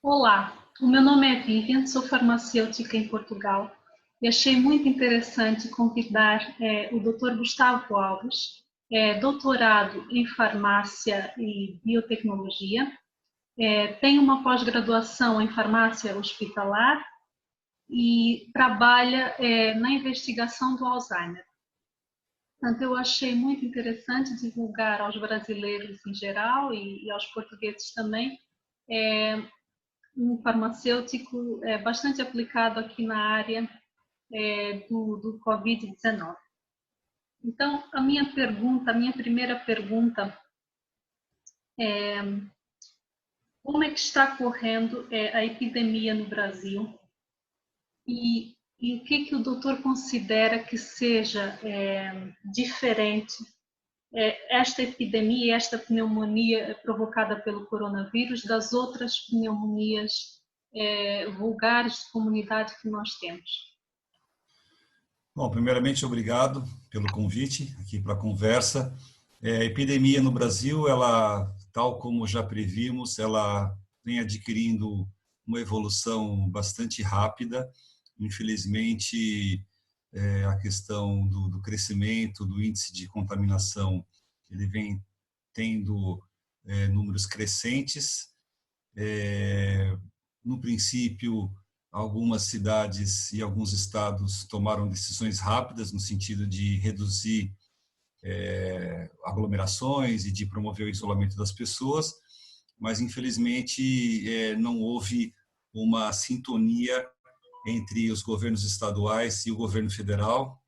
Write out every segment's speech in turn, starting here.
Olá, o meu nome é Vivian, sou farmacêutica em Portugal e achei muito interessante convidar o Dr. Gustavo Alves, doutorado em farmácia e biotecnologia, tem uma pós-graduação em farmácia hospitalar e trabalha na investigação do Alzheimer. Portanto, eu achei muito interessante divulgar aos brasileiros em geral e aos portugueses também um farmacêutico bastante aplicado aqui na área do Covid-19. Então, a minha primeira pergunta é como é que está correndo a epidemia no Brasil e o que o doutor considera que seja diferente esta epidemia, esta pneumonia provocada pelo coronavírus das outras pneumonias vulgares de comunidade que nós temos? Bom, primeiramente, obrigado pelo convite aqui para a conversa. A epidemia no Brasil, ela, tal como já previmos, ela vem adquirindo uma evolução bastante rápida. Infelizmente, a questão do crescimento, do índice de contaminação, ele vem tendo números crescentes. No princípio, algumas cidades e alguns estados tomaram decisões rápidas no sentido de reduzir aglomerações e de promover o isolamento das pessoas, mas infelizmente não houve uma sintonia entre os governos estaduais e o governo federal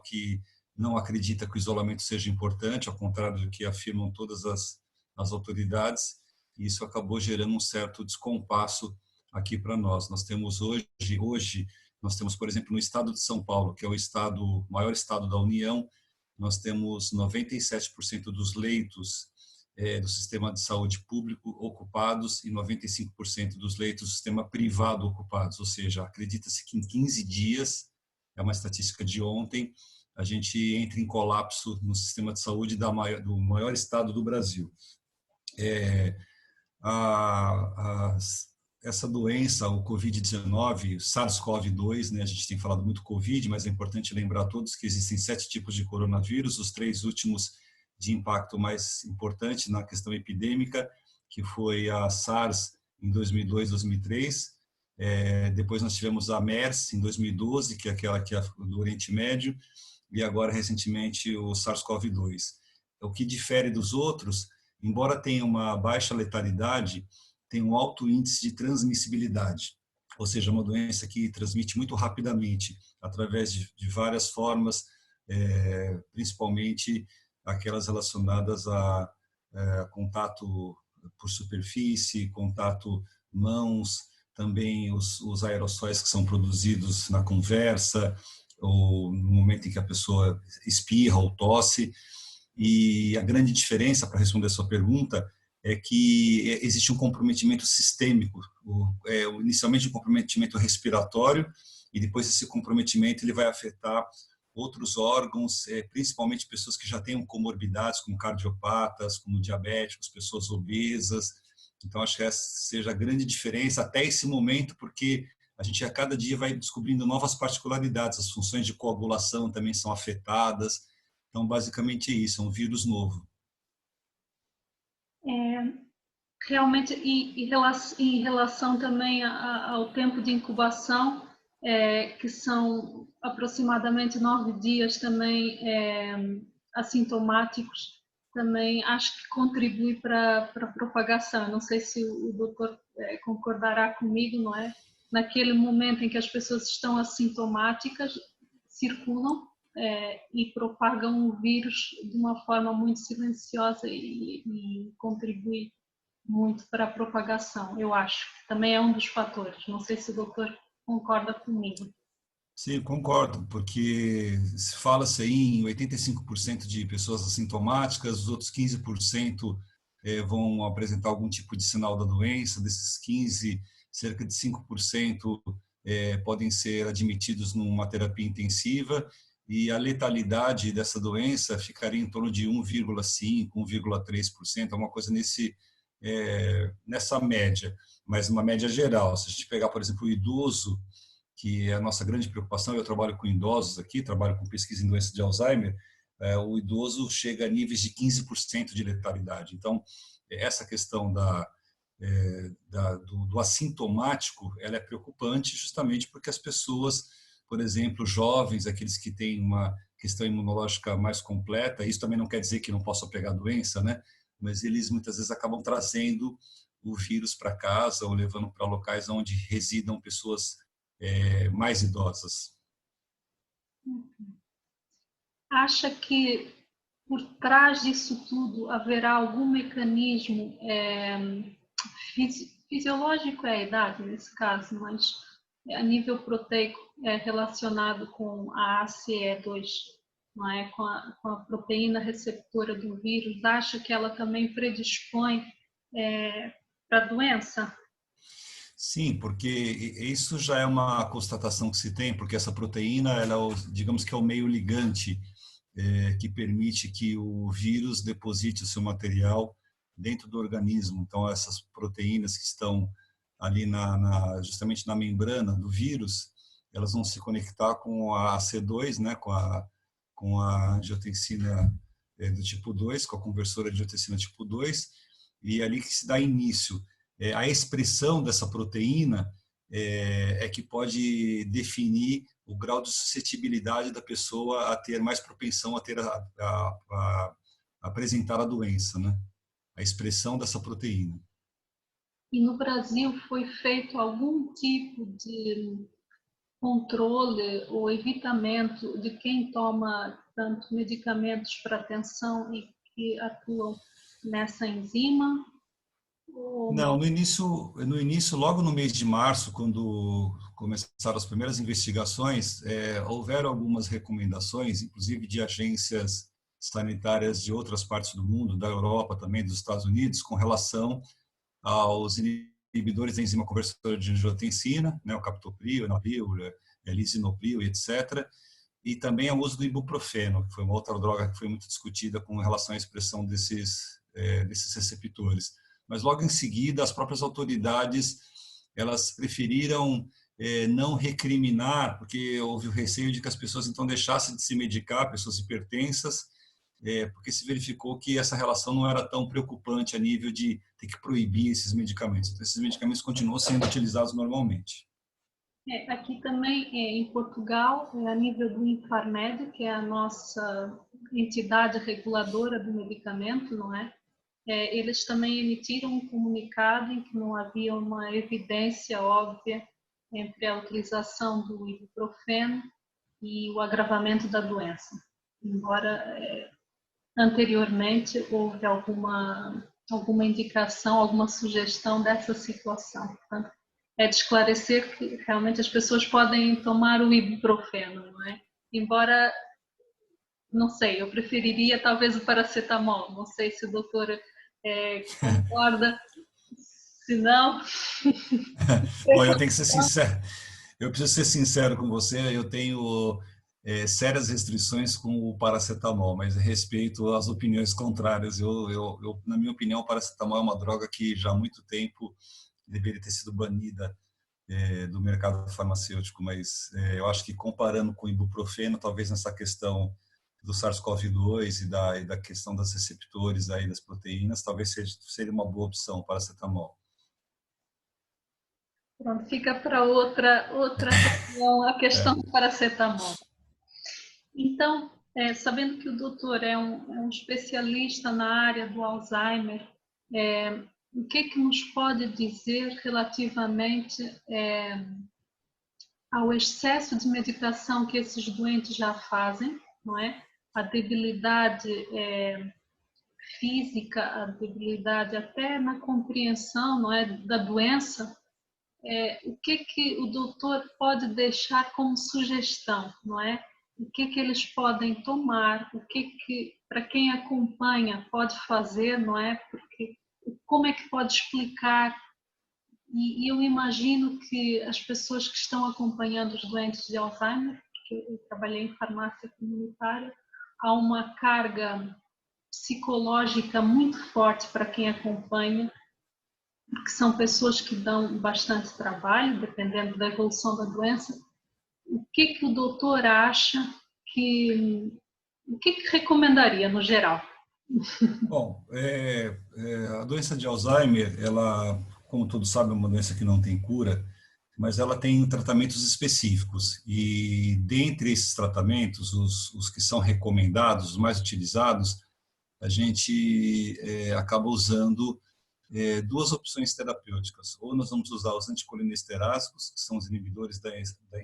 que não acredita que o isolamento seja importante, ao contrário do que afirmam todas as autoridades, e isso acabou gerando um certo descompasso aqui para nós. Nós temos hoje, nós temos, por exemplo, no estado de São Paulo, que é o maior estado da União, nós temos 97% dos leitos do sistema de saúde público ocupados e 95% dos leitos do sistema privado ocupados, ou seja, acredita-se que em 15 dias, é uma estatística de ontem, a gente entra em colapso no sistema de saúde do maior estado do Brasil. Essa doença, o Covid-19, SARS-CoV-2, né, a gente tem falado muito Covid, mas é importante lembrar a todos que existem 7 tipos de coronavírus, os 3 últimos de impacto mais importante na questão epidêmica, que foi a SARS em 2002, 2003, depois nós tivemos a MERS em 2012, que é aquela que é do Oriente Médio, e agora recentemente o SARS-CoV-2. O que difere dos outros, embora tenha uma baixa letalidade, tem um alto índice de transmissibilidade, ou seja, uma doença que transmite muito rapidamente, através de várias formas, principalmente aquelas relacionadas a contato por superfície, contato mãos, também os aerossóis que são produzidos na conversa, ou no momento em que a pessoa espirra ou tosse. E a grande diferença, para responder a sua pergunta, é que existe um comprometimento sistêmico, inicialmente um comprometimento respiratório, e depois esse comprometimento ele vai afetar outros órgãos, principalmente pessoas que já têm comorbidades, como cardiopatas, como diabéticos, pessoas obesas. Então, acho que essa seja a grande diferença até esse momento, porque a gente a cada dia vai descobrindo novas particularidades, as funções de coagulação também são afetadas. Então, basicamente é isso, é um vírus novo. Realmente, em relação também ao tempo de incubação, que são aproximadamente 9 dias também assintomáticos, também acho que contribui para a propagação. Não sei se o doutor concordará comigo, não é? Naquele momento em que as pessoas estão assintomáticas, circulam e propagam o vírus de uma forma muito silenciosa e contribui muito para a propagação, eu acho. Também é um dos fatores. Não sei se o doutor concorda comigo. Sim, concordo, porque se fala-se aí em 85% de pessoas assintomáticas, os outros 15% vão apresentar algum tipo de sinal da doença, desses 15, cerca de 5% podem ser admitidos numa terapia intensiva, e a letalidade dessa doença ficaria em torno de 1,5%, 1,3%, é uma coisa nessa média, mas uma média geral. Se a gente pegar, por exemplo, o idoso, que é a nossa grande preocupação, eu trabalho com idosos aqui, trabalho com pesquisa em doença de Alzheimer, o idoso chega a níveis de 15% de letalidade. Então, essa questão do assintomático, ela é preocupante justamente porque as pessoas, por exemplo, jovens, aqueles que têm uma questão imunológica mais completa, isso também não quer dizer que não possa pegar a doença, né? Mas eles muitas vezes acabam trazendo o vírus para casa ou levando para locais onde residam pessoas mais idosas. Acha que por trás disso tudo haverá algum mecanismo fisiológico, é a idade nesse caso, mas a nível proteico relacionado com a ACE2, não é? Com a proteína receptora do vírus? Acha que ela também predispõe para a doença? Sim, porque isso já é uma constatação que se tem, porque essa proteína, ela, digamos que é o meio ligante que permite que o vírus deposite o seu material dentro do organismo. Então, essas proteínas que estão ali justamente na membrana do vírus, elas vão se conectar com a AC2, né, com a angiotensina do tipo 2, com a conversora de angiotensina tipo 2, e é ali que se dá início. A expressão dessa proteína que pode definir o grau de suscetibilidade da pessoa a ter mais propensão a apresentar a doença, né? A expressão dessa proteína. E no Brasil foi feito algum tipo de controle ou evitamento de quem toma tanto medicamentos para atenção e que atuam nessa enzima? Ou Não, não? no início, logo no mês de março, quando começaram as primeiras investigações, houveram algumas recomendações, inclusive de agências sanitárias de outras partes do mundo, da Europa também, dos Estados Unidos, com relação aos inibidores da enzima conversora de angiotensina, né, o captopril, enapril, lisinopril, etc., e também ao uso do ibuprofeno, que foi uma outra droga que foi muito discutida com relação à expressão desses receptores. Mas logo em seguida, as próprias autoridades elas preferiram não recriminar, porque houve o receio de que as pessoas então deixassem de se medicar, pessoas hipertensas, porque se verificou que essa relação não era tão preocupante a nível de ter que proibir esses medicamentos. Então, esses medicamentos continuam sendo utilizados normalmente. Aqui também, em Portugal, a nível do Infarmed, que é a nossa entidade reguladora do medicamento, não é? Eles também emitiram um comunicado em que não havia uma evidência óbvia entre a utilização do ibuprofeno e o agravamento da doença, embora anteriormente houve alguma indicação, alguma sugestão dessa situação. Portanto, é de esclarecer que realmente as pessoas podem tomar o ibuprofeno, não é? Embora, não sei, eu preferiria talvez o paracetamol, não sei se o doutor concorda, se não... Bom, eu tenho que ser sincero, eu preciso ser sincero com você, eu tenho sérias restrições com o paracetamol, mas respeito às opiniões contrárias. Na minha opinião, o paracetamol é uma droga que já há muito tempo deveria ter sido banida do mercado farmacêutico, mas eu acho que comparando com o ibuprofeno, talvez nessa questão do SARS-CoV-2 e da questão das receptores aí das proteínas, talvez seria uma boa opção o paracetamol. Pronto, fica para outra reunião a questão do paracetamol. Então, sabendo que o doutor é um especialista na área do Alzheimer, o que nos pode dizer relativamente ao excesso de medicação que esses doentes já fazem, não é? A debilidade física, a debilidade até na compreensão, não é, da doença. O que o doutor pode deixar como sugestão, não é? O que eles podem tomar, o que para quem acompanha pode fazer, não é? Porque como é que pode explicar? E eu imagino que as pessoas que estão acompanhando os doentes de Alzheimer, porque eu trabalhei em farmácia comunitária, há uma carga psicológica muito forte para quem acompanha, porque são pessoas que dão bastante trabalho, dependendo da evolução da doença. O que o doutor acha que... O que recomendaria no geral? Bom, a doença de Alzheimer, ela, como todos sabem, é uma doença que não tem cura, mas ela tem tratamentos específicos. E dentre esses tratamentos, os que são recomendados, os mais utilizados, a gente acaba usando duas opções terapêuticas. Ou nós vamos usar os anticolinesteráticos, que são os inibidores da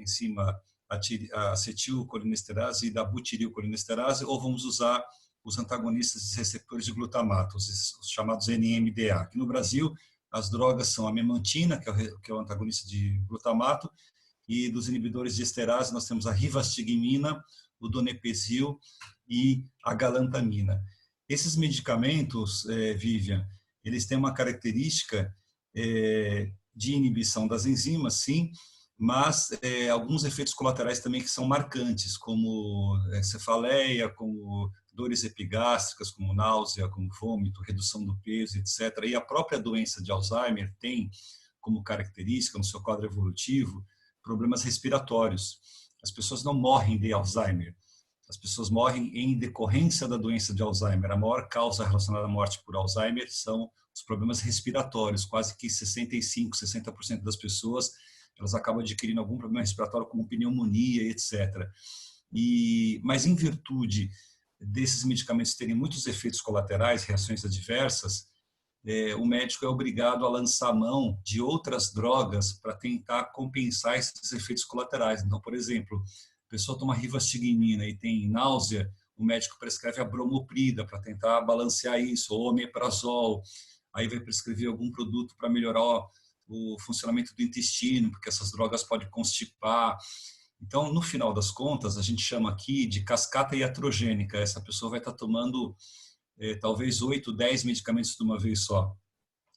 enzima acetilcolinesterase e da butirilcolinesterase, ou vamos usar os antagonistas dos receptores de glutamato, os chamados NMDA. Aqui no Brasil, as drogas são a memantina, que é o antagonista de glutamato, e dos inibidores de esterase nós temos a rivastigmina, o donepezil e a galantamina. Esses medicamentos, Vivian, eles têm uma característica de inibição das enzimas, sim, mas alguns efeitos colaterais também que são marcantes, como cefaleia, como dores epigástricas, como náusea, como vômito, redução do peso, etc. E a própria doença de Alzheimer tem como característica, no seu quadro evolutivo, problemas respiratórios. As pessoas não morrem de Alzheimer, as pessoas morrem em decorrência da doença de Alzheimer. A maior causa relacionada à morte por Alzheimer são os problemas respiratórios. Quase que 65%, 60% das pessoas elas acabam adquirindo algum problema respiratório, como pneumonia, etc. Mas em virtude desses medicamentos terem muitos efeitos colaterais, reações adversas, o médico é obrigado a lançar mão de outras drogas para tentar compensar esses efeitos colaterais. Então, por exemplo, a pessoa toma rivastigmina e tem náusea, o médico prescreve a bromoprida para tentar balancear isso, ou omeprazol, aí vai prescrever algum produto para melhorar o funcionamento do intestino, porque essas drogas podem constipar. Então, no final das contas, a gente chama aqui de cascata iatrogênica. Essa pessoa vai estar tomando talvez 8, 10 medicamentos de uma vez só.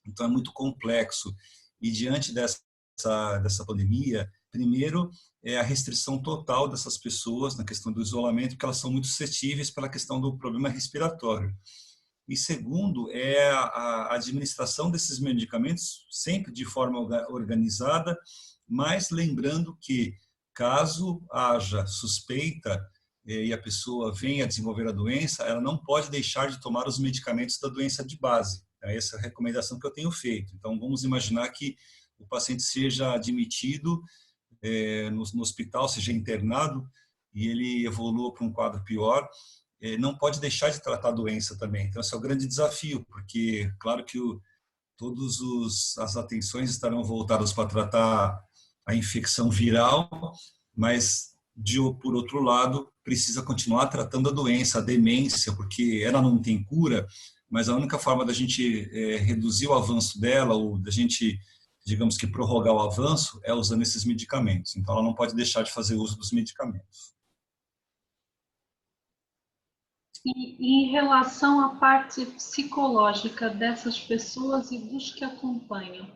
Então, é muito complexo. E diante dessa pandemia, primeiro, é a restrição total dessas pessoas na questão do isolamento, porque elas são muito suscetíveis pela questão do problema respiratório. E segundo, é a administração desses medicamentos sempre de forma organizada, mas lembrando que, caso haja suspeita e a pessoa venha a desenvolver a doença, ela não pode deixar de tomar os medicamentos da doença de base. Essa é a recomendação que eu tenho feito. Então, vamos imaginar que o paciente seja admitido no hospital, seja internado, e ele evolua para um quadro pior, não pode deixar de tratar a doença também. Então, esse é o grande desafio, porque, claro que todas as atenções estarão voltadas para tratar a infecção viral, mas, por outro lado, precisa continuar tratando a doença, a demência, porque ela não tem cura, mas a única forma da gente reduzir o avanço dela, ou da gente, digamos que, prorrogar o avanço, é usando esses medicamentos. Então, ela não pode deixar de fazer uso dos medicamentos. E em relação à parte psicológica dessas pessoas e dos que acompanham,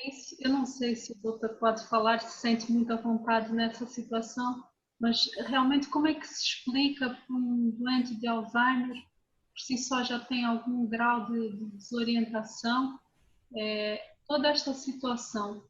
isso, eu não sei se o doutor pode falar, se sente muita vontade nessa situação, mas realmente como é que se explica para um doente de Alzheimer, por si só já tem algum grau de desorientação, toda esta situação,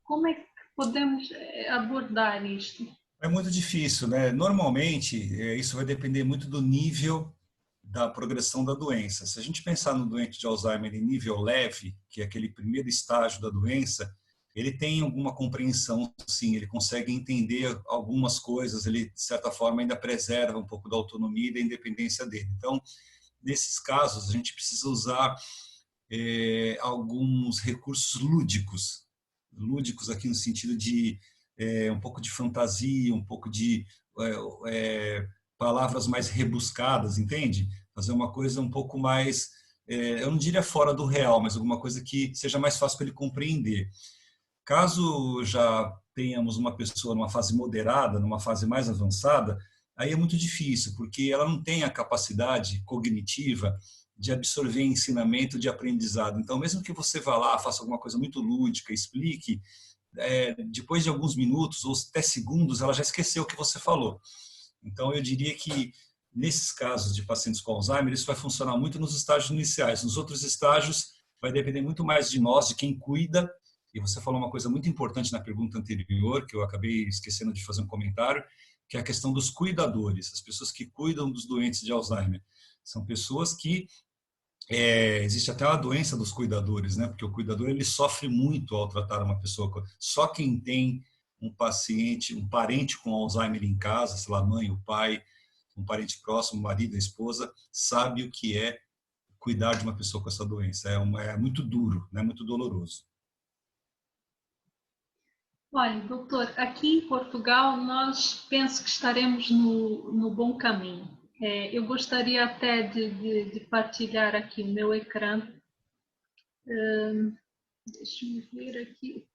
como é que podemos abordar isto? É muito difícil, né? Normalmente, isso vai depender muito do nível da progressão da doença. Se a gente pensar no doente de Alzheimer em nível leve, que é aquele primeiro estágio da doença, ele tem alguma compreensão, sim, ele consegue entender algumas coisas, ele, de certa forma, ainda preserva um pouco da autonomia e da independência dele. Então, nesses casos, a gente precisa usar alguns recursos lúdicos aqui no sentido de um pouco de fantasia, um pouco de palavras mais rebuscadas, entende? Fazer uma coisa um pouco mais, eu não diria fora do real, mas alguma coisa que seja mais fácil para ele compreender. Caso já tenhamos uma pessoa numa fase moderada, numa fase mais avançada, aí é muito difícil, porque ela não tem a capacidade cognitiva de absorver ensinamento de aprendizado. Então, mesmo que você vá lá, faça alguma coisa muito lúdica, explique, depois de alguns minutos ou até segundos, ela já esqueceu o que você falou. Então, eu diria que, nesses casos de pacientes com Alzheimer, isso vai funcionar muito nos estágios iniciais. Nos outros estágios, vai depender muito mais de nós, de quem cuida. E você falou uma coisa muito importante na pergunta anterior, que eu acabei esquecendo de fazer um comentário, que é a questão dos cuidadores, as pessoas que cuidam dos doentes de Alzheimer. São pessoas que existe até a doença dos cuidadores, né? Porque o cuidador ele sofre muito ao tratar uma pessoa. Só quem tem um paciente, um parente com Alzheimer em casa, sei lá, a mãe, o pai, um parente próximo, o marido, a esposa, sabe o que é cuidar de uma pessoa com essa doença. É muito duro, né? Muito doloroso. Olha, doutor, aqui em Portugal nós penso que estaremos no bom caminho. Eu gostaria até de partilhar aqui o meu ecrã. Deixa-me ver aqui.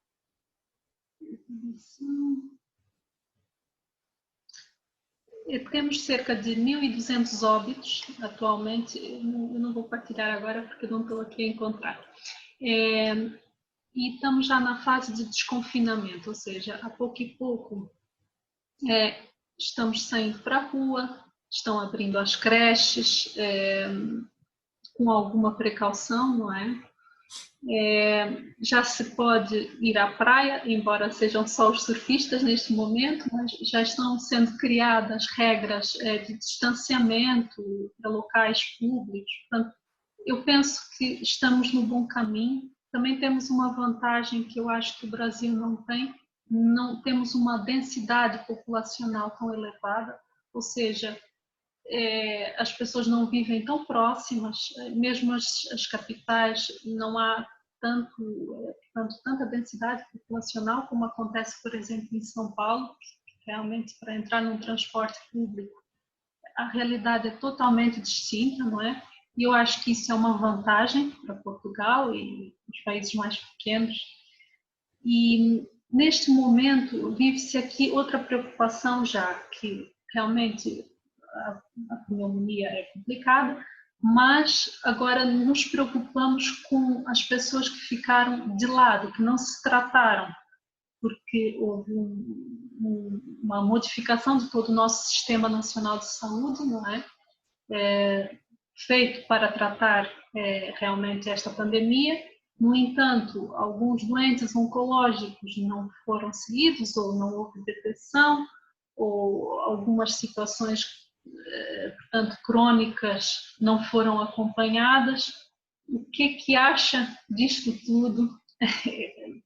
Temos cerca de 1.200 óbitos atualmente. Eu não vou partilhar agora porque não estou aqui a encontrar. E estamos já na fase de desconfinamento, ou seja, a pouco e pouco estamos saindo para a rua, estão abrindo as creches, com alguma precaução, não é? Já se pode ir à praia, embora sejam só os surfistas neste momento, mas já estão sendo criadas regras de distanciamento para locais públicos. Portanto, eu penso que estamos no bom caminho. Também temos uma vantagem que eu acho que o Brasil não tem, não temos uma densidade populacional tão elevada, ou seja, as pessoas não vivem tão próximas, mesmo as capitais não há tanta densidade populacional como acontece, por exemplo, em São Paulo. Realmente, para entrar num transporte público, a realidade é totalmente distinta, não é? E eu acho que isso é uma vantagem para Portugal e os países mais pequenos. E neste momento vive-se aqui outra preocupação já, que realmente a pneumonia é complicada, mas agora nos preocupamos com as pessoas que ficaram de lado, que não se trataram, porque houve uma modificação de todo o nosso Sistema Nacional de Saúde, não é? Feito para tratar realmente esta pandemia. No entanto, alguns doentes oncológicos não foram seguidos, ou não houve detecção, ou algumas situações, portanto, crônicas não foram acompanhadas. O que acha disto tudo?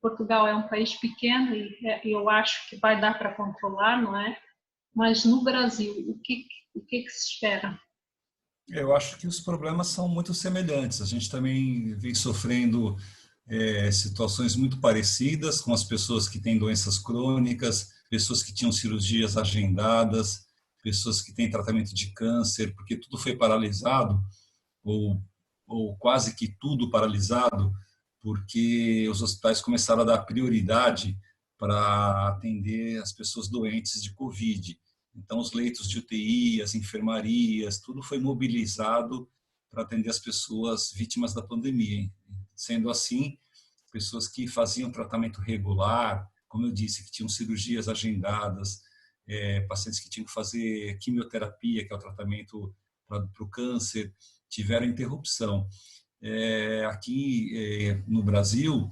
Portugal é um país pequeno e eu acho que vai dar para controlar, não é? Mas no Brasil, o que se espera? Eu acho que os problemas são muito semelhantes. A gente também vem sofrendo situações muito parecidas com as pessoas que têm doenças crônicas, pessoas que tinham cirurgias agendadas, pessoas que têm tratamento de câncer, porque tudo foi paralisado, ou quase que tudo paralisado, porque os hospitais começaram a dar prioridade para atender as pessoas doentes de Covid. Então, os leitos de UTI, as enfermarias, tudo foi mobilizado para atender as pessoas vítimas da pandemia. Sendo assim, pessoas que faziam tratamento regular, como eu disse, que tinham cirurgias agendadas, pacientes que tinham que fazer quimioterapia, que é o tratamento para o câncer, tiveram interrupção. Aqui no Brasil,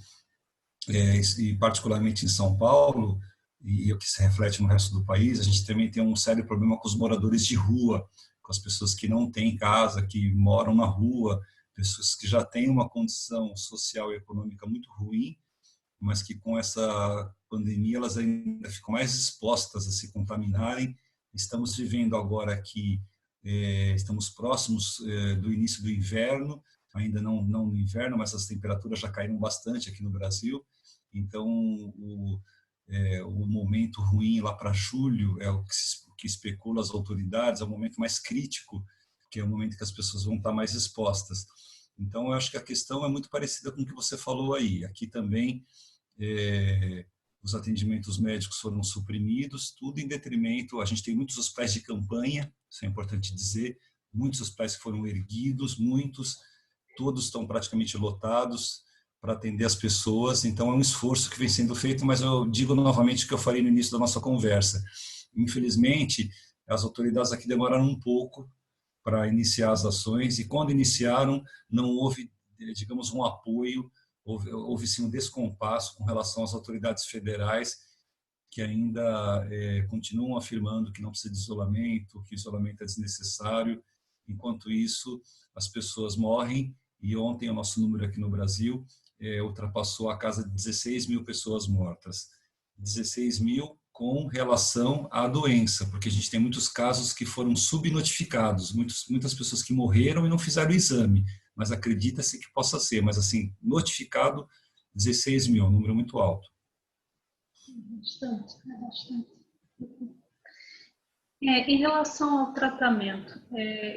e particularmente em São Paulo, e o que se reflete no resto do país, a gente também tem um sério problema com os moradores de rua, com as pessoas que não têm casa, que moram na rua, pessoas que já têm uma condição social e econômica muito ruim, mas que com essa pandemia elas ainda ficam mais expostas a se contaminarem. Estamos vivendo agora aqui, estamos próximos do início do inverno, ainda não no inverno, mas as temperaturas já caíram bastante aqui no Brasil, então o momento ruim lá para julho é o que especula as autoridades, é o momento mais crítico, que é o momento que as pessoas vão estar mais expostas. Então, eu acho que a questão é muito parecida com o que você falou aí. Aqui também os atendimentos médicos foram suprimidos, tudo em detrimento. A gente tem muitos hospitais de campanha, isso é importante dizer, muitos hospitais que foram erguidos, todos estão praticamente lotados para atender as pessoas. Então, é um esforço que vem sendo feito, mas eu digo novamente o que eu falei no início da nossa conversa. Infelizmente, as autoridades aqui demoraram um pouco para iniciar as ações, e quando iniciaram, não houve digamos, um apoio, houve sim um descompasso com relação às autoridades federais, que ainda continuam afirmando que não precisa de isolamento, que o isolamento é desnecessário. Enquanto isso, as pessoas morrem, e ontem o nosso número aqui no Brasil ultrapassou a casa de 16 mil pessoas mortas. 16 mil com relação à doença, porque a gente tem muitos casos que foram subnotificados, muitas pessoas que morreram e não fizeram o exame, mas acredita-se que possa ser, mas assim, notificado 16 mil, um número muito alto. Bastante, bastante. Em relação ao tratamento,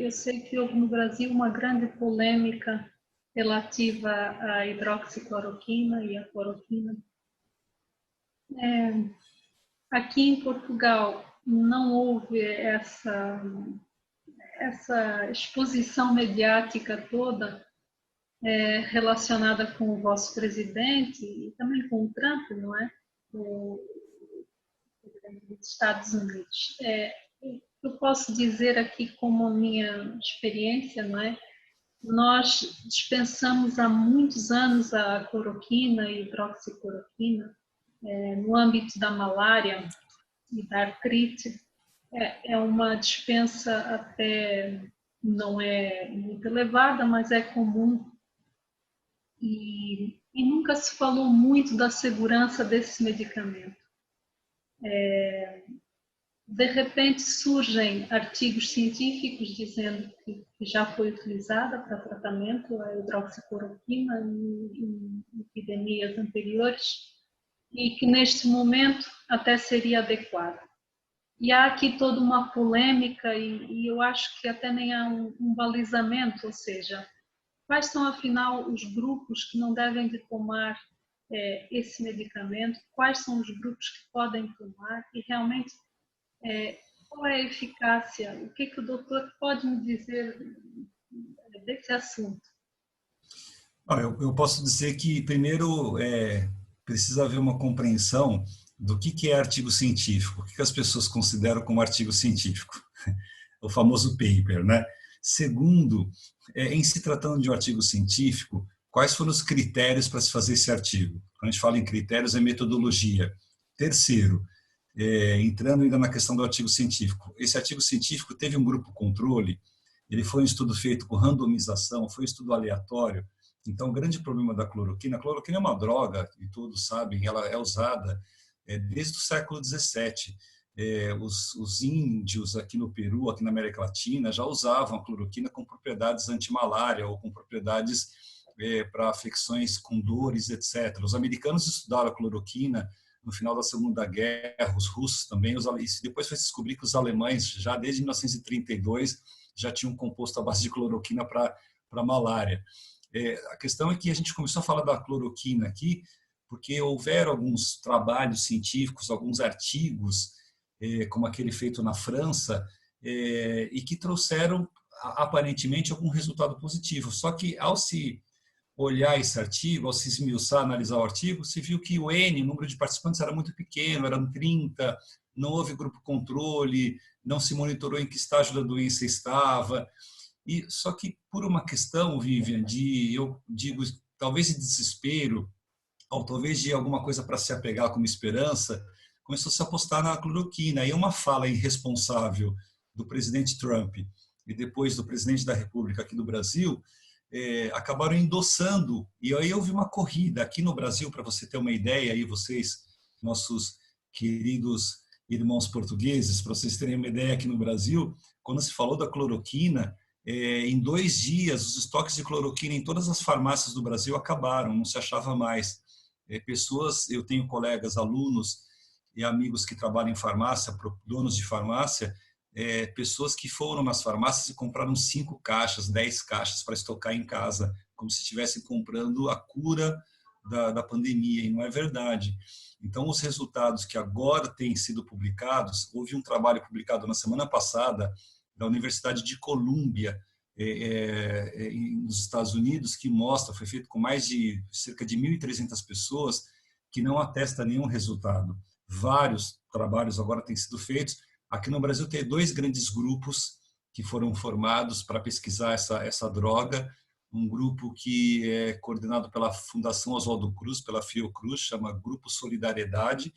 eu sei que houve no Brasil uma grande polêmica relativa à hidroxicloroquina e à cloroquina. Aqui em Portugal não houve essa exposição mediática toda relacionada com o vosso presidente e também com o Trump, não é? O presidente dos Estados Unidos. Eu posso dizer aqui como minha experiência, não é? Nós dispensamos há muitos anos a cloroquina e hidroxicloroquina no âmbito da malária e da artrite. É uma dispensa até não é muito elevada, mas é comum. E nunca se falou muito da segurança desse medicamento. De repente surgem artigos científicos dizendo que já foi utilizada para tratamento a hidroxicloroquina em epidemias anteriores e que neste momento até seria adequada. E há aqui toda uma polêmica e eu acho que até nem há um balizamento, ou seja, quais são afinal os grupos que não devem de tomar esse medicamento, quais são os grupos que podem tomar e realmente qual é a eficácia, o que o doutor pode me dizer desse assunto? Eu posso dizer que, primeiro, precisa haver uma compreensão do que é artigo científico, o que as pessoas consideram como artigo científico, o famoso paper, né? Segundo, em se tratando de um artigo científico, quais foram os critérios para se fazer esse artigo? Quando a gente fala em critérios, é metodologia. Terceiro, entrando ainda na questão do artigo científico, esse artigo científico teve um grupo controle, ele foi um estudo feito com randomização, foi um estudo aleatório. Então, o grande problema da cloroquina, a cloroquina é uma droga, e todos sabem, ela é usada desde o século XVII. Os índios aqui no Peru, aqui na América Latina, já usavam a cloroquina com propriedades antimalária ou com propriedades para afecções com dores, etc. Os americanos estudaram a cloroquina no final da Segunda Guerra, os russos também, depois foi descobrir que os alemães, já desde 1932, já tinham composto a base de cloroquina para malária. A questão é que a gente começou a falar da cloroquina aqui, porque houveram alguns trabalhos científicos, alguns artigos, como aquele feito na França, e que trouxeram, aparentemente, algum resultado positivo. Só que, ao se olhar esse artigo, ao se esmiuçar, analisar o artigo, se viu que o número de participantes era muito pequeno, eram 30, não houve grupo controle, não se monitorou em que estágio da doença estava. E só que por uma questão, Vivian, eu digo, talvez de desespero, ou talvez de alguma coisa para se apegar como esperança, começou a se apostar na cloroquina. E uma fala irresponsável do presidente Trump e depois do presidente da República aqui do Brasil, acabaram endossando. E aí houve uma corrida aqui no Brasil, para você ter uma ideia, aí vocês, nossos queridos irmãos portugueses, para vocês terem uma ideia, aqui no Brasil, quando se falou da cloroquina, em 2 dias, os estoques de cloroquina em todas as farmácias do Brasil acabaram, não se achava mais. Eu tenho colegas, alunos e amigos que trabalham em farmácia, donos de farmácia, pessoas que foram nas farmácias e compraram 5 caixas, 10 caixas para estocar em casa, como se estivessem comprando a cura da pandemia, e não é verdade. Então, os resultados que agora têm sido publicados, houve um trabalho publicado na semana passada da Universidade de Colômbia, nos Estados Unidos, que mostra, foi feito com mais de cerca de 1.300 pessoas, que não atesta nenhum resultado. Vários trabalhos agora têm sido feitos. Aqui no Brasil tem 2 grandes grupos que foram formados para pesquisar essa droga. um grupo que é coordenado pela Fundação Oswaldo Cruz, pela Fiocruz, chama Grupo Solidariedade,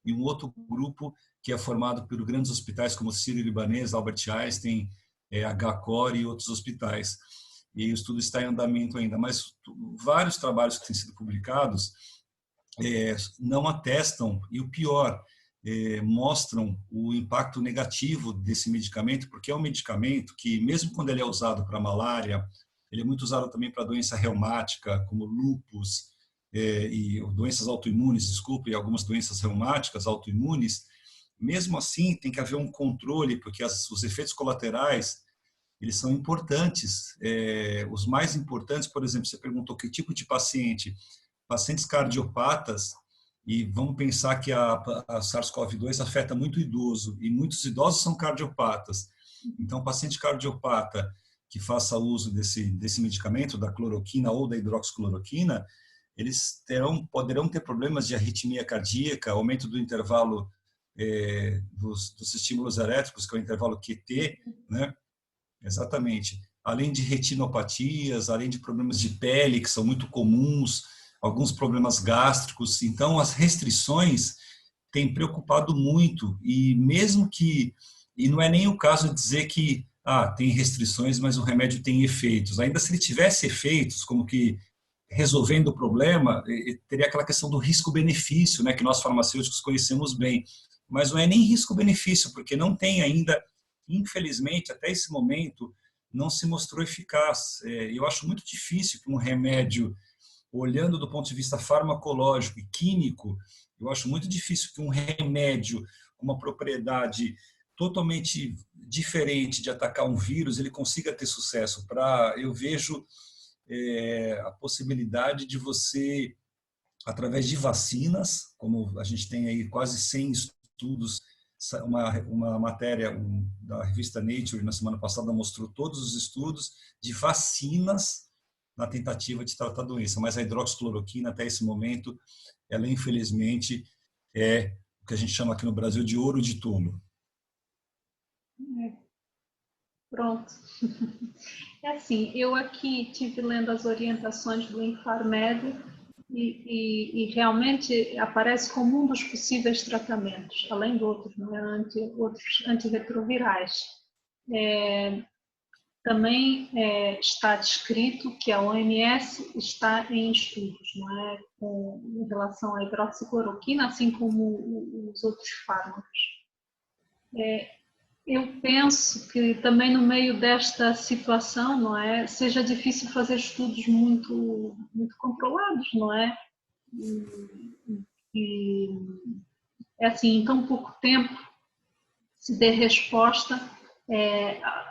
e um outro grupo que é formado por grandes hospitais como Sírio-Libanês, Albert Einstein, HCOR e outros hospitais. E o estudo está em andamento ainda, mas vários trabalhos que têm sido publicados não atestam, e o pior, mostram o impacto negativo desse medicamento, porque é um medicamento que, mesmo quando ele é usado para malária, ele é muito usado também para doença reumática, como lúpus, e doenças autoimunes, desculpe, e algumas doenças reumáticas autoimunes. Mesmo assim, tem que haver um controle, porque os efeitos colaterais, eles são importantes. Os mais importantes, por exemplo, você perguntou que tipo de paciente? Pacientes cardiopatas, e vamos pensar que a SARS-CoV-2 afeta muito idoso, e muitos idosos são cardiopatas. Então, paciente cardiopata que faça uso desse medicamento, da cloroquina ou da hidroxicloroquina, eles poderão ter problemas de arritmia cardíaca, aumento do intervalo dos estímulos elétricos, que é o intervalo QT, né? Exatamente. Além de retinopatias, além de problemas de pele, que são muito comuns, alguns problemas gástricos. Então, as restrições têm preocupado muito, e mesmo que, e não é nem o caso de dizer que tem restrições, mas o remédio tem efeitos. Ainda se ele tivesse efeitos, como que resolvendo o problema, teria aquela questão do risco-benefício, né, que nós farmacêuticos conhecemos bem. Mas não é nem risco-benefício, porque não tem ainda, infelizmente, até esse momento, não se mostrou eficaz. Eu acho muito difícil que um remédio, olhando do ponto de vista farmacológico e químico, eu acho muito difícil que um remédio com uma propriedade totalmente diferente de atacar um vírus, ele consiga ter sucesso. Eu vejo a possibilidade de você, através de vacinas, como a gente tem aí quase 100 estudos, uma matéria da revista Nature na semana passada mostrou todos os estudos de vacinas na tentativa de tratar a doença, mas a hidroxicloroquina, até esse momento, ela infelizmente é o que a gente chama aqui no Brasil de ouro de túmulo. Pronto. É assim, eu aqui tive lendo as orientações do Infarmed e realmente aparece como um dos possíveis tratamentos, além de outros, não é? Outros antirretrovirais. Também está descrito que a OMS está em estudos, não é? Em relação à hidroxicloroquina, assim como os outros fármacos. Eu penso que também no meio desta situação, não é, seja difícil fazer estudos muito controlados, não é? E é assim, em tão pouco tempo se dê resposta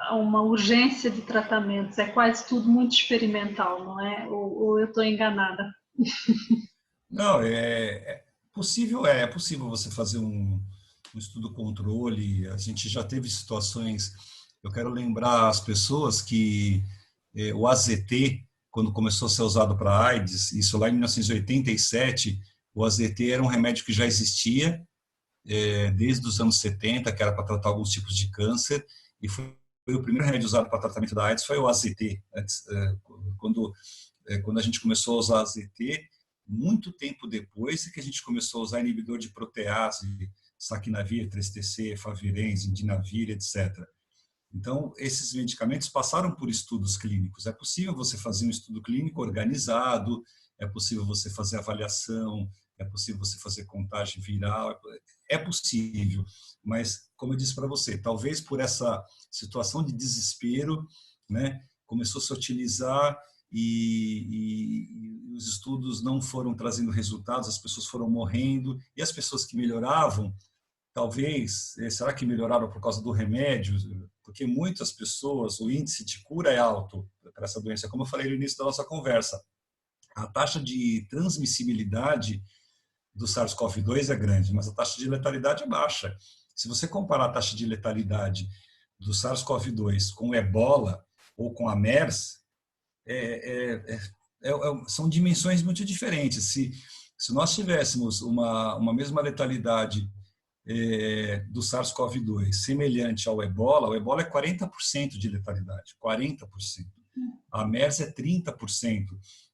a uma urgência de tratamentos. É quase tudo muito experimental, não é? Ou eu estou enganada? Não, é possível você fazer um estudo controle. A gente já teve situações, eu quero lembrar as pessoas que o AZT, quando começou a ser usado para AIDS, isso lá em 1987, o AZT era um remédio que já existia desde os anos 70, que era para tratar alguns tipos de câncer, e foi o primeiro remédio usado para tratamento da AIDS, foi o AZT. Quando a gente começou a usar AZT, muito tempo depois é que a gente começou a usar inibidor de protease, saquinavir, 3-TC, favirenz, indinavir, etc. Então, esses medicamentos passaram por estudos clínicos. É possível você fazer um estudo clínico organizado, é possível você fazer avaliação, é possível você fazer contagem viral, é possível. Mas, como eu disse para você, talvez por essa situação de desespero, né, começou a se utilizar e os estudos não foram trazendo resultados, as pessoas foram morrendo, e as pessoas que melhoravam, talvez, será que melhoraram por causa do remédio? Porque muitas pessoas, o índice de cura é alto para essa doença. Como eu falei no início da nossa conversa, a taxa de transmissibilidade do SARS-CoV-2 é grande, mas a taxa de letalidade é baixa. Se você comparar a taxa de letalidade do SARS-CoV-2 com o Ebola ou com a MERS, são dimensões muito diferentes. Se nós tivéssemos uma mesma letalidade do SARS-CoV-2 semelhante ao Ebola, o Ebola é 40% de letalidade, 40%. A MERS é 30%.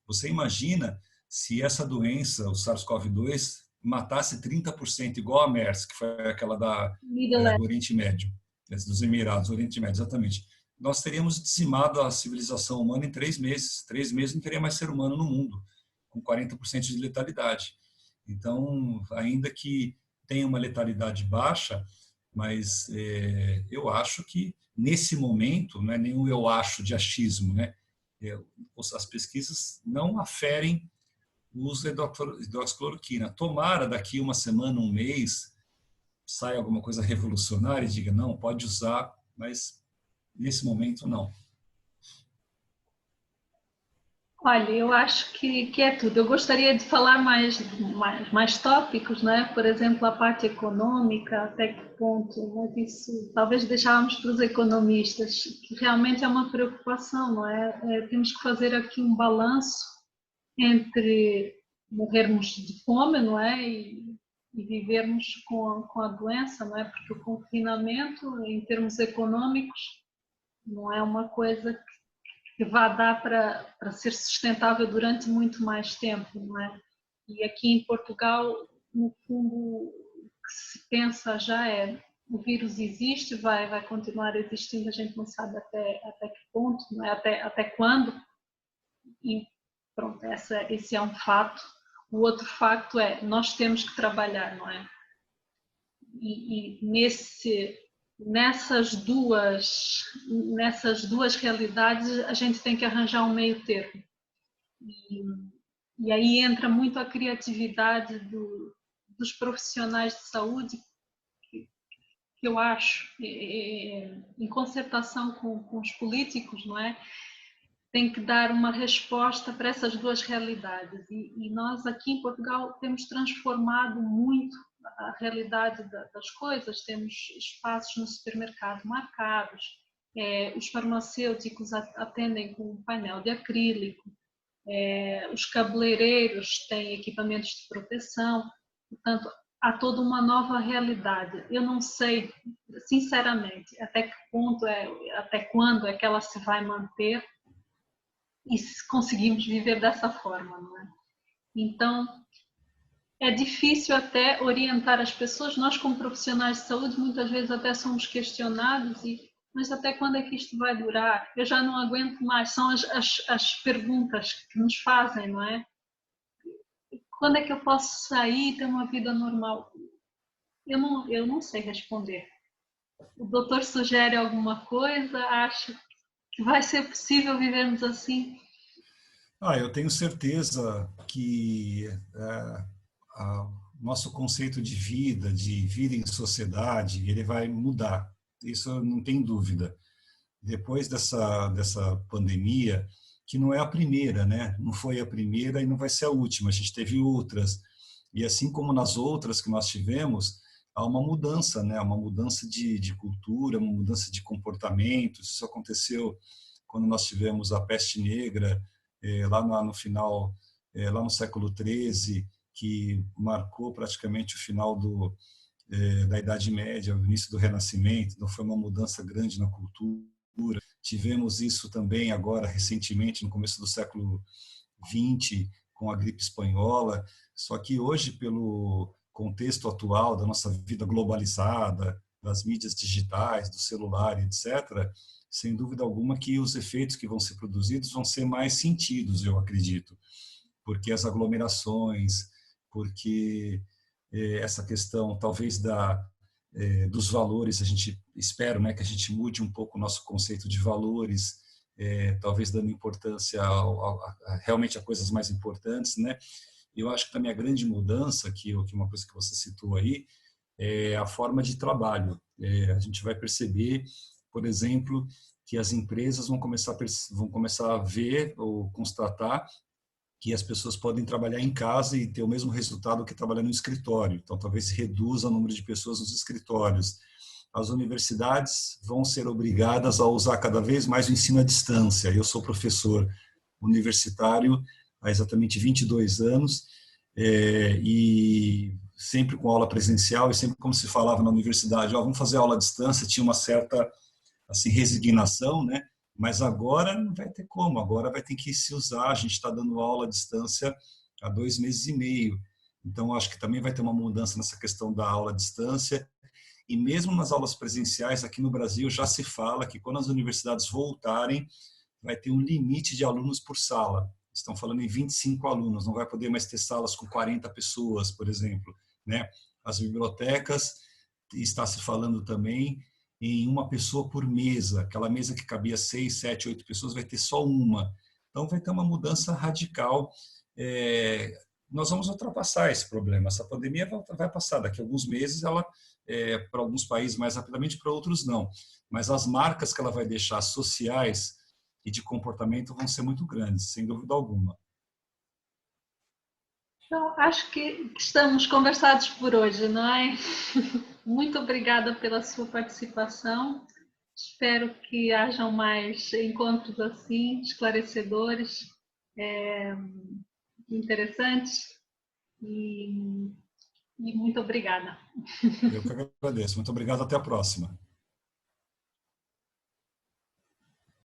Você imagina se essa doença, o SARS-CoV-2, matasse 30%, igual a MERS, que foi aquela do Oriente Médio, dos Emirados, Oriente Médio, exatamente. Nós teríamos dizimado a civilização humana em 3 meses. 3 meses não teria mais ser humano no mundo, com 40% de letalidade. Então, ainda que tenha uma letalidade baixa, mas eu acho que, nesse momento, não é nem o eu acho de achismo, né? As pesquisas não aferem o uso da hidroxicloroquina. Tomara daqui uma semana, um mês, saia alguma coisa revolucionária e diga, não, pode usar, mas nesse momento não. Olha, eu acho que é tudo. Eu gostaria de falar mais tópicos, né? Por exemplo, a parte econômica, até que ponto, mas isso talvez deixávamos para os economistas, que realmente é uma preocupação, não é? Temos que fazer aqui um balanço entre morrermos de fome, não é? E vivermos com a doença, não é? Porque o confinamento, em termos econômicos, não é uma coisa que vá dar para ser sustentável durante muito mais tempo, não é? E aqui em Portugal, no fundo, o que se pensa já é o vírus existe, vai continuar existindo, a gente não sabe até que ponto, não é? até quando, e pronto, esse é um fato. O outro facto é, nós temos que trabalhar, não é? E nessas duas realidades a gente tem que arranjar um meio termo. E aí entra muito a criatividade dos profissionais de saúde, que eu acho, em concertação com os políticos, não é? Tem que dar uma resposta para essas duas realidades. E nós aqui em Portugal temos transformado muito a realidade das coisas, temos espaços no supermercado marcados, os farmacêuticos atendem com um painel de acrílico, os cabeleireiros têm equipamentos de proteção, portanto, há toda uma nova realidade. Eu não sei, sinceramente, até que ponto até quando é que ela se vai manter e se conseguimos viver dessa forma, não é? Então, é difícil até orientar as pessoas. Nós, como profissionais de saúde, muitas vezes até somos questionados mas até quando é que isto vai durar? Eu já não aguento mais. São as perguntas que nos fazem, não é? Quando é que eu posso sair e ter uma vida normal? Eu não sei responder. O doutor sugere alguma coisa? Acha que vai ser possível vivermos assim? Eu tenho certeza que nosso conceito de vida em sociedade, ele vai mudar. Isso não tem dúvida. Depois dessa pandemia, que não é a primeira, né? Não foi a primeira e não vai ser a última. A gente teve outras. E assim como nas outras que nós tivemos, há uma mudança, né? Uma mudança de cultura, uma mudança de comportamento. Isso aconteceu quando nós tivemos a peste negra, lá no final, lá no século XIII, que marcou praticamente o final da Idade Média, o início do Renascimento. Então foi uma mudança grande na cultura. Tivemos isso também agora recentemente, no começo do século XX, com a gripe espanhola. Só que hoje, pelo contexto atual da nossa vida globalizada, das mídias digitais, do celular, etc., sem dúvida alguma que os efeitos que vão ser produzidos vão ser mais sentidos, eu acredito, porque as aglomerações, porque essa questão talvez dos valores, a gente espera, né, que a gente mude um pouco o nosso conceito de valores, talvez dando importância realmente a coisas mais importantes, né? Eu acho que também a grande mudança, que uma coisa que você citou aí, é a forma de trabalho. A gente vai perceber, por exemplo, que as empresas vão começar a ver ou constatar que as pessoas podem trabalhar em casa e ter o mesmo resultado que trabalhar no escritório. Então, talvez reduza o número de pessoas nos escritórios. As universidades vão ser obrigadas a usar cada vez mais o ensino à distância. Eu sou professor universitário há exatamente 22 anos, e sempre com aula presencial, e sempre como se falava na universidade, vamos fazer aula à distância, tinha uma certa assim, resignação, né? Mas agora não vai ter como, agora vai ter que se usar. A gente está dando aula à distância há 2 meses e meio. Então, acho que também vai ter uma mudança nessa questão da aula à distância. E mesmo nas aulas presenciais, aqui no Brasil, já se fala que quando as universidades voltarem, vai ter um limite de alunos por sala. Estão falando em 25 alunos, não vai poder mais ter salas com 40 pessoas, por exemplo, né? As bibliotecas, está se falando também em uma pessoa por mesa. Aquela mesa que cabia 6, 7, 8 pessoas vai ter só uma. Então vai ter uma mudança radical. Nós vamos ultrapassar esse problema. Essa pandemia vai passar. Daqui a alguns meses, ela, para alguns países mais rapidamente, para outros não. Mas as marcas que ela vai deixar sociais e de comportamento vão ser muito grandes, sem dúvida alguma. Então, acho que estamos conversados por hoje, não é? Muito obrigada pela sua participação. Espero que hajam mais encontros assim, esclarecedores, interessantes. E muito obrigada. Eu que agradeço. Muito obrigado. Até a próxima.